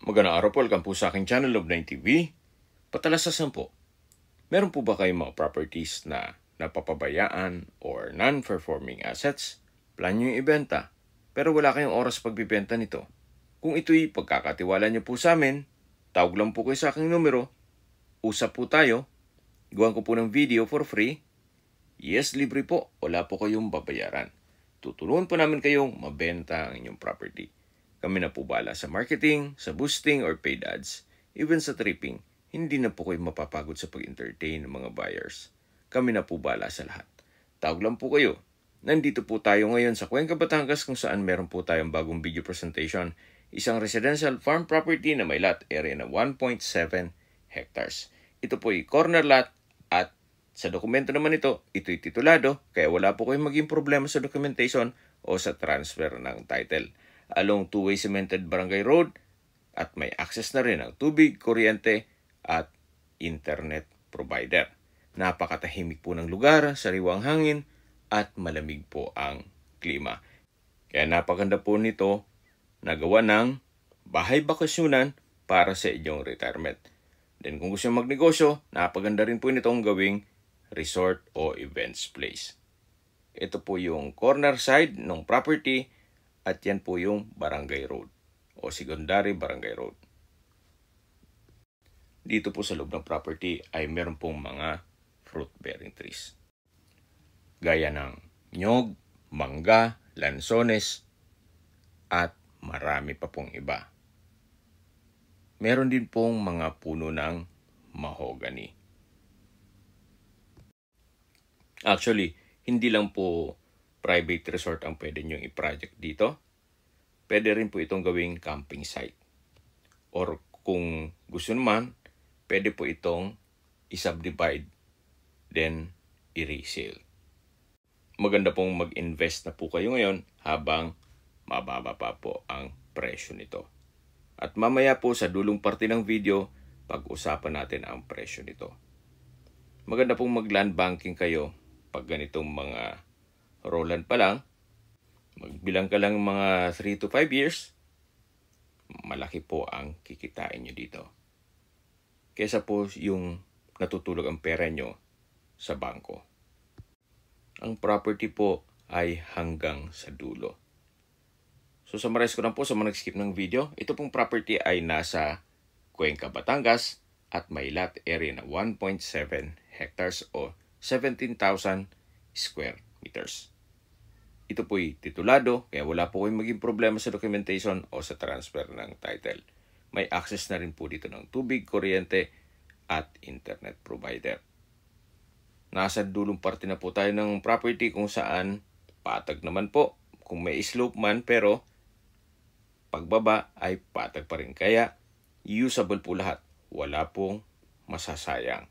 Magandang araw po, welcome po sa aking channel, Love9 TV. Patalasasan po, meron po ba kayong mga properties na napapabayaan or non-performing assets? Plan nyo yung ibenta, pero wala kayong oras pagbibenta nito. Kung ito'y pagkakatiwala nyo po sa amin, tawag lang po kayo sa aking numero, usap po tayo, gawan ko po ng video for free. Yes, libre po, wala po kayong babayaran. Tutulungan po namin kayong mabenta ang inyong property. Kami na po bala sa marketing, sa boosting or paid ads, even sa tripping. Hindi na po kayo mapapagod sa pag-entertain ng mga buyers. Kami na po bala sa lahat. Tawag lang po kayo. Nandito po tayo ngayon sa Cuenca, Batangas kung saan meron po tayong bagong video presentation. Isang residential farm property na may lot area na 1.7 hectares. Ito po ay corner lot at sa dokumento naman ito'y titulado kaya wala po kayong maging problema sa documentation o sa transfer ng title. Along two-way cemented barangay road at may access na rin ang tubig, kuryente at internet provider. Napakatahimik po ng lugar, sariwang hangin at malamig po ang klima. Kaya napaganda po nito na gawa ng bahay bakasyunan para sa inyong retirement. Then kung gusto nyo magnegosyo, napaganda rin po nitong gawing resort o events place. Ito po yung corner side ng property at yan po yung barangay road o secondary barangay road. Dito po sa loob ng property ay meron pong mga fruit-bearing trees. Gaya ng nyog, mangga, lansones, at marami pa pong iba. Meron din pong mga puno ng mahogany. Actually, hindi lang po private resort ang pwede nyo i-project dito. Pwede rin po itong gawing camping site. Or kung gusto naman, pwede po itong i-subdivide, then i-resale. Maganda pong mag-invest na po kayo ngayon habang mababa pa po ang presyo nito. At mamaya po sa dulong parte ng video, pag-usapan natin ang presyo nito. Maganda pong mag-land banking kayo pag ganitong mga Roland pa lang, magbilang ka lang mga 3 to 5 years, malaki po ang kikitain nyo dito. Kesa po yung natutulog ang pera nyo sa bangko. Ang property po ay hanggang sa dulo. So summarize ko lang po sa mga nag-skip ng video, ito pong property ay nasa Cuenca, Batangas at may lot area na 1.7 hectares o 17,000 square meters. Ito po'y titulado, kaya wala po kayong maging problema sa documentation o sa transfer ng title. May access na rin po dito ng tubig, kuryente, at internet provider. Nasa dulong parte na po tayo ng property kung saan patag naman po. Kung may slope man, pero pagbaba ay patag pa rin. Kaya usable po lahat. Wala pong masasayang.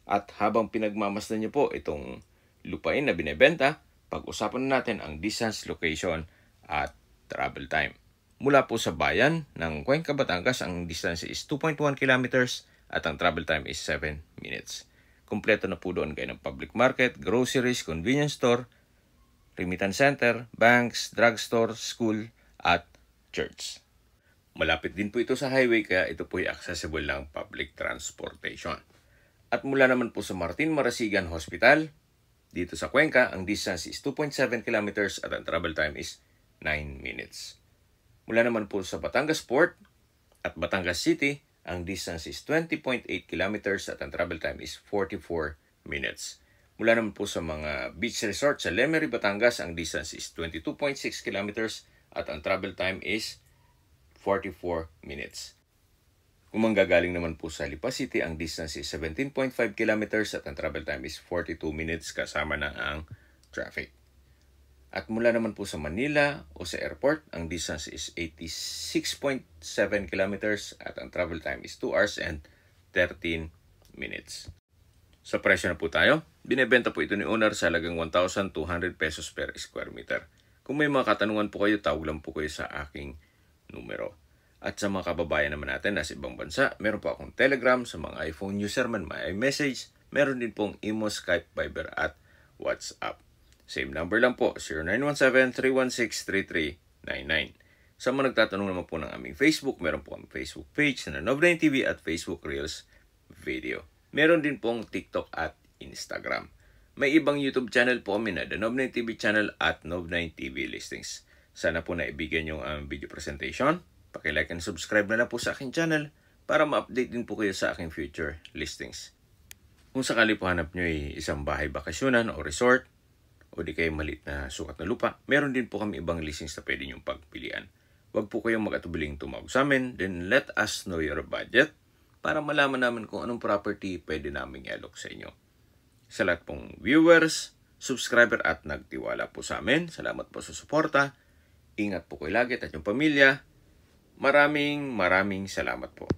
At habang pinagmamasdan niyo po itong lupain na binebenta, pag-usapan natin ang distance, location, at travel time. Mula po sa bayan ng Cuenca, Batangas, ang distance is 2.1 kilometers at ang travel time is 7 minutes. Kompleto na po doon kayo ng public market, groceries, convenience store, remittance center, banks, drugstore, school, at church. Malapit din po ito sa highway kaya ito po ay accessible ng public transportation. At mula naman po sa Martin Marasigan Hospital, dito sa Cuenca, ang distance is 2.7 kilometers at ang travel time is 9 minutes. Mula naman po sa Batangas Port at Batangas City, ang distance is 20.8 kilometers at ang travel time is 44 minutes. Mula naman po sa mga beach resort sa Lemery, Batangas, ang distance is 22.6 kilometers at ang travel time is 44 minutes. Kung manggagaling naman po sa Lipa City, ang distance is 17.5 kilometers at ang travel time is 42 minutes kasama na ang traffic. At mula naman po sa Manila o sa airport, ang distance is 86.7 kilometers at ang travel time is 2 hours and 13 minutes. Sa presyo na po tayo, binebenta po ito ni owner sa halagang 1,200 pesos per square meter. Kung may mga katanungan po kayo, tawag lang po kayo sa aking numero. At sa mga kababayan naman natin na sa ibang bansa, meron po akong Telegram. Sa mga iPhone user man, may iMessage. Meron din pong Imo, Skype, Viber at WhatsApp. Same number lang po, 0917-316-3399. Sa mga nagtatanong naman po ng aming Facebook, meron po kami Facebook page na Nov9 TV at Facebook Reels Video. Meron din pong TikTok at Instagram. May ibang YouTube channel po kami na The Nov9 TV channel at Nov9 TV Listings. Sana po naibigyan yung video presentation. Paki-like and subscribe na lang po sa aking channel para ma-update din po kayo sa aking future listings. Kung sakali po hanap nyo ay isang bahay bakasyonan o resort o di kayo maliit na sukat na lupa, meron din po kami ibang listings na pwede nyong pagpilian. Huwag po kayong mag-atubiling tumawag sa amin, then let us know your budget para malaman namin kung anong property pwede namin i-alok sa inyo. Sa lahat pong viewers, subscriber at nagtiwala po sa amin, salamat po sa suporta. Ingat po kayo lagi at yung pamilya. Maraming salamat po.